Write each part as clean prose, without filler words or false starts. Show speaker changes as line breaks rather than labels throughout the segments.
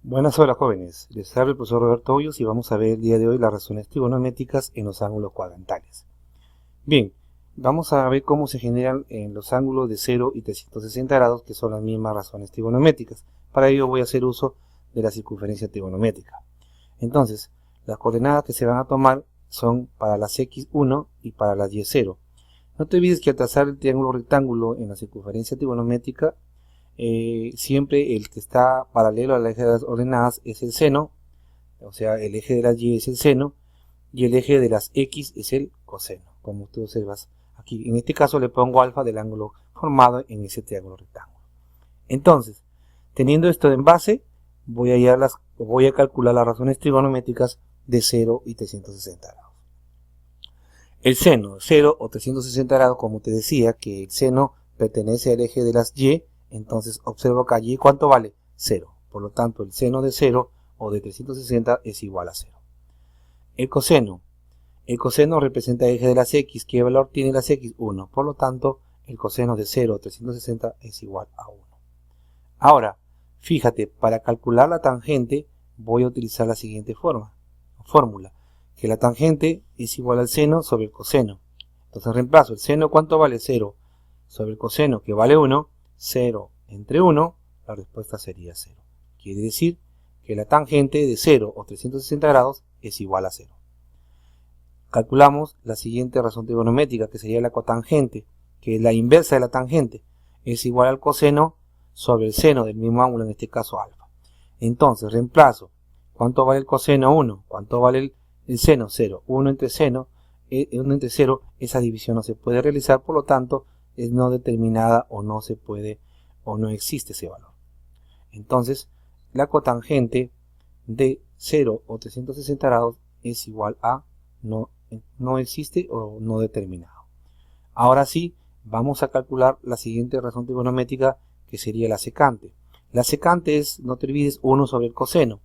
Buenas horas, jóvenes. Les habla el profesor Roberto Hoyos y vamos a ver el día de hoy las razones trigonométricas en los ángulos cuadrantales. Bien, vamos a ver cómo se generan en los ángulos de 0 y 360 grados, que son las mismas razones trigonométricas. Para ello voy a hacer uso de la circunferencia trigonométrica. Entonces, las coordenadas que se van a tomar son para las x1 y para las y0. No te olvides que al trazar el triángulo rectángulo en la circunferencia trigonométrica, siempre el que está paralelo al eje de las ordenadas es el seno, o sea, el eje de las y es el seno, y el eje de las x es el coseno, como tú observas aquí. En este caso le pongo alfa del ángulo formado en ese triángulo rectángulo. Entonces, teniendo esto en base, voy a calcular las razones trigonométricas de 0 y 360 grados. El seno, 0 o 360 grados, como te decía, que el seno pertenece al eje de las y, entonces observo acá y ¿cuánto vale? 0. Por lo tanto, el seno de 0 o de 360 es igual a 0. El coseno representa el eje de las x. ¿Qué valor tiene las x? 1. Por lo tanto, el coseno de 0 o 360 es igual a 1. Ahora, fíjate, para calcular la tangente voy a utilizar la siguiente fórmula, que la tangente es igual al seno sobre el coseno. Entonces reemplazo el seno, ¿cuánto vale? 0, sobre el coseno, que vale 1, 0 entre 1, la respuesta sería 0. Quiere decir que la tangente de 0 o 360 grados es igual a 0. Calculamos la siguiente razón trigonométrica, que sería la cotangente, que es la inversa de la tangente, es igual al coseno sobre el seno del mismo ángulo, en este caso alfa. Entonces reemplazo, ¿cuánto vale el coseno? 1, ¿cuánto vale el seno? 0, 1 entre 0, esa división no se puede realizar, por lo tanto es no determinada o no se puede o no existe ese valor. Entonces la cotangente de 0 o 360 grados es igual a no existe o no determinado. Ahora sí, vamos a calcular la siguiente razón trigonométrica, que sería la secante. La secante es, no te olvides, 1 sobre el coseno.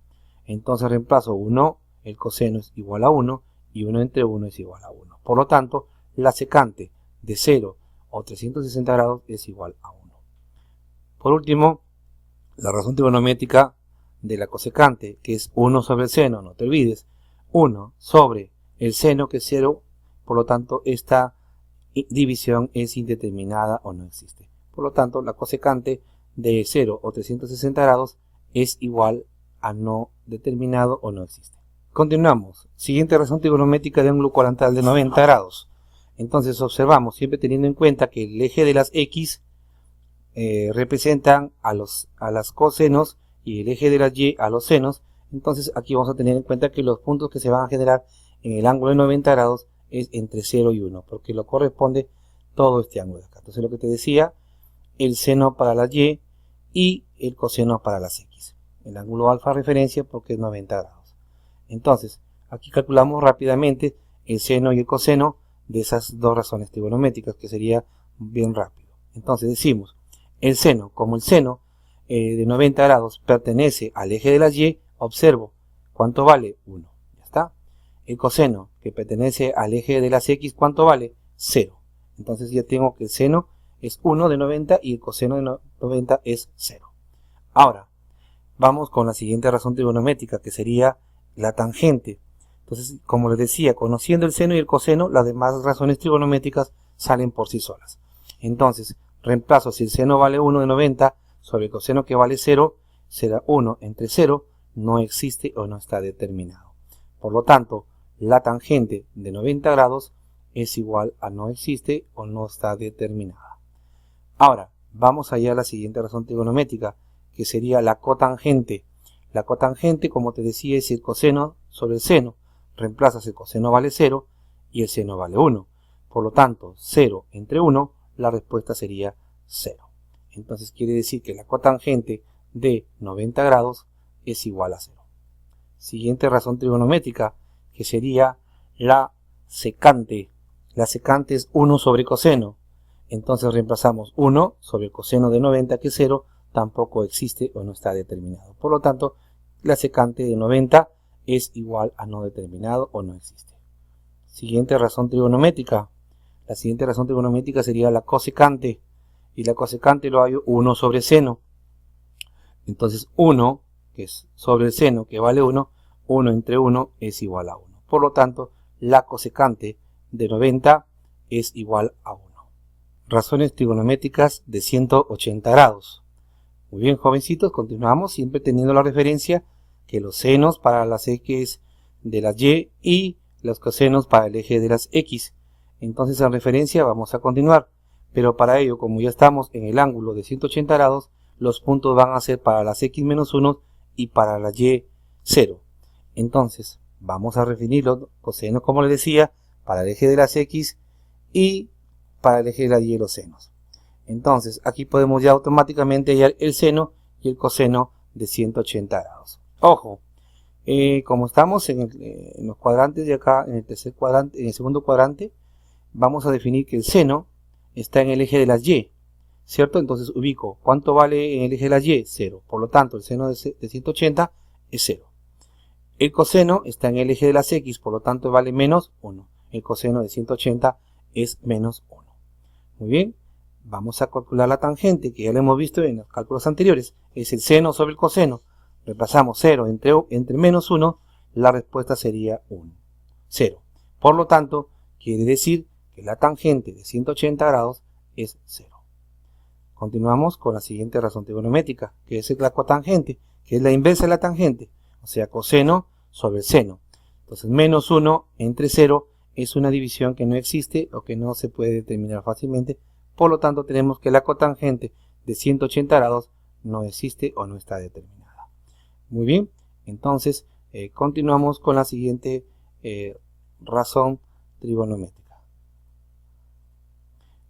Entonces reemplazo 1, el coseno es igual a 1 y 1 entre 1 es igual a 1. Por lo tanto, la secante de 0 o 360 grados es igual a 1. Por último, la razón trigonométrica de la cosecante, que es 1 sobre el seno, no te olvides, 1 sobre el seno, que es 0, por lo tanto esta división es indeterminada o no existe. Por lo tanto, la cosecante de 0 o 360 grados es igual a no determinado o no existe. Continuamos. Siguiente razón trigonométrica de ángulo cuadrantal de 90 grados. Entonces observamos, siempre teniendo en cuenta que el eje de las x representan a las cosenos y el eje de las y a los senos. Entonces aquí vamos a tener en cuenta que los puntos que se van a generar en el ángulo de 90 grados es entre 0 y 1, porque lo corresponde todo este ángulo de acá. Entonces lo que te decía, el seno para las y el coseno para las x. El ángulo alfa referencia porque es 90 grados. Entonces, aquí calculamos rápidamente el seno y el coseno de esas dos razones trigonométricas, que sería bien rápido. Entonces decimos, el seno, como el seno de 90 grados pertenece al eje de las y, observo, ¿cuánto vale? 1. Ya está. El coseno, que pertenece al eje de las x, ¿cuánto vale? 0. Entonces ya tengo que el seno es 1 de 90 y el coseno de 90 es 0. Ahora, vamos con la siguiente razón trigonométrica, que sería la tangente. Entonces, como les decía, conociendo el seno y el coseno, las demás razones trigonométricas salen por sí solas. Entonces, reemplazo, si el seno vale 1 de 90 sobre el coseno, que vale 0, será 1 entre 0, no existe o no está determinado. Por lo tanto, la tangente de 90 grados es igual a no existe o no está determinada. Ahora, vamos allá a la siguiente razón trigonométrica, que sería la cotangente. La cotangente, como te decía, es el coseno sobre el seno. Reemplazas el coseno vale 0 y el seno vale 1. Por lo tanto, 0 entre 1, la respuesta sería 0. Entonces quiere decir que la cotangente de 90 grados es igual a 0. Siguiente razón trigonométrica, que sería la secante. La secante es 1 sobre coseno. Entonces reemplazamos 1 sobre el coseno de 90, que es 0, tampoco existe o no está determinado. Por lo tanto, la secante de 90 es igual a no determinado o no existe. Siguiente razón trigonométrica. La siguiente razón trigonométrica sería la cosecante. Y la cosecante lo hallo 1 sobre seno. Entonces 1 que es sobre el seno, que vale 1, 1 entre 1 es igual a 1. Por lo tanto, la cosecante de 90 es igual a 1. Razones trigonométricas de 180 grados. Muy bien, jovencitos, continuamos siempre teniendo la referencia que los senos para las ejes de las y los cosenos para el eje de las x. Entonces, en referencia vamos a continuar. Pero para ello, como ya estamos en el ángulo de 180 grados, los puntos van a ser para las x menos 1 y para la y 0. Entonces, vamos a definir los cosenos, como les decía, para el eje de las x y para el eje de la y los senos. Entonces, aquí podemos ya automáticamente hallar el seno y el coseno de 180 grados. Ojo, como estamos en los cuadrantes de acá, en el tercer cuadrante, en el segundo cuadrante, vamos a definir que el seno está en el eje de las y, ¿cierto? Entonces ubico, ¿cuánto vale en el eje de las y? 0. Por lo tanto, el seno de 180 es 0. El coseno está en el eje de las x, por lo tanto vale menos 1. El coseno de 180 es menos 1. Muy bien, vamos a calcular la tangente, que ya lo hemos visto en los cálculos anteriores. Es el seno sobre el coseno. Reemplazamos 0 entre menos 1, la respuesta sería 1. 0. Por lo tanto, quiere decir que la tangente de 180 grados es 0. Continuamos con la siguiente razón trigonométrica, que es la cotangente, que es la inversa de la tangente, o sea, coseno sobre el seno. Entonces, menos 1 entre 0 es una división que no existe o que no se puede determinar fácilmente. Por lo tanto, tenemos que la cotangente de 180 grados no existe o no está determinada. Muy bien, entonces continuamos con la siguiente razón trigonométrica.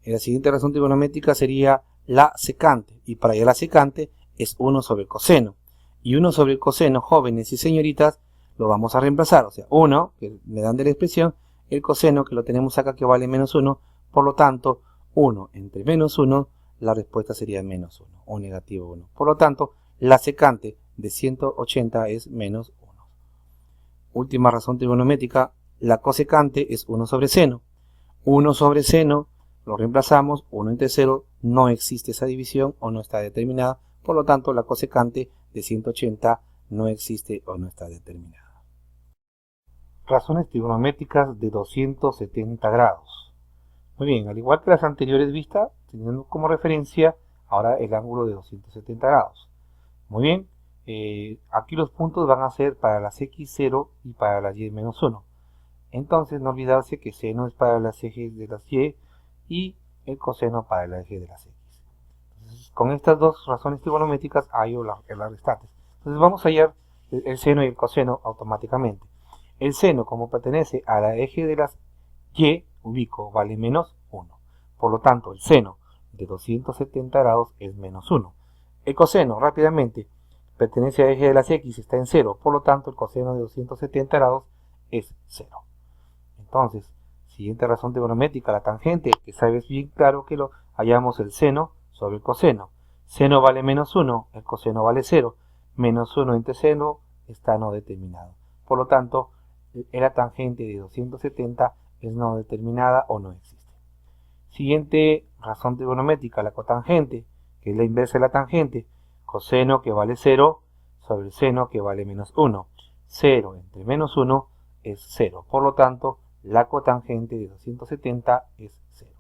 La siguiente razón trigonométrica sería la secante, y para allá la secante es 1 sobre el coseno. Y 1 sobre el coseno, jóvenes y señoritas, lo vamos a reemplazar. O sea, 1, que me dan de la expresión, el coseno que lo tenemos acá que vale menos 1, por lo tanto, 1 entre menos 1, la respuesta sería menos 1 o negativo 1. Por lo tanto, la secante de 180 es menos 1. Última razón trigonométrica, la cosecante es 1 sobre seno. 1 sobre seno lo reemplazamos, 1 entre 0, no existe esa división o no está determinada. Por lo tanto, la cosecante de 180 no existe o no está determinada. Razones trigonométricas de 270 grados. Muy bien, al igual que las anteriores vistas, teniendo como referencia ahora el ángulo de 270 grados. Muy bien, aquí los puntos van a ser para las x0 y para las y menos 1. Entonces, no olvidarse que seno es para las ejes de las y el coseno para el eje de las x. Entonces, con estas dos razones trigonométricas hallo las restantes. Entonces, vamos a hallar el seno y el coseno automáticamente. El seno, como pertenece a la eje de las y, ubico, vale menos 1. Por lo tanto, el seno de 270 grados es menos 1. El coseno, rápidamente, pertenece al eje de las x, está en 0. Por lo tanto, el coseno de 270 grados es 0. Entonces, siguiente razón trigonométrica, la tangente, que sabes bien claro que lo hallamos el seno sobre el coseno. Seno vale menos 1, el coseno vale 0. Menos 1 entre seno está no determinado. Por lo tanto, la tangente de 270 es no determinada o no existe. Siguiente razón trigonométrica, la cotangente, que es la inversa de la tangente. Coseno que vale 0 sobre el seno que vale menos 1. 0 entre menos 1 es 0. Por lo tanto, la cotangente de 270 es 0.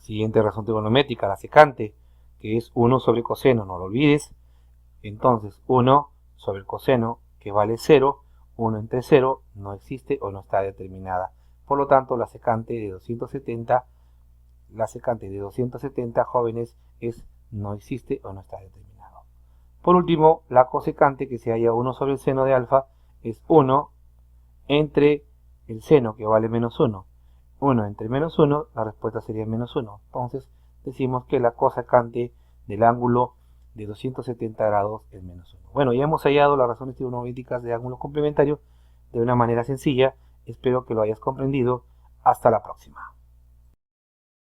Siguiente razón trigonométrica, la secante, que es 1 sobre coseno, no lo olvides. Entonces, 1 sobre el coseno que vale 0, 1 entre 0 no existe o no está determinada. Por lo tanto, la secante de 270, jóvenes, no existe o no está determinado. Por último, la cosecante, que se halla 1 sobre el seno de alfa, es 1 entre el seno que vale menos 1. 1 entre menos 1, la respuesta sería menos 1. Entonces, decimos que la cosecante del ángulo de 270 grados es menos 1. Bueno, ya hemos hallado las razones trigonométricas de ángulo complementario de una manera sencilla. Espero que lo hayas comprendido. Hasta la próxima.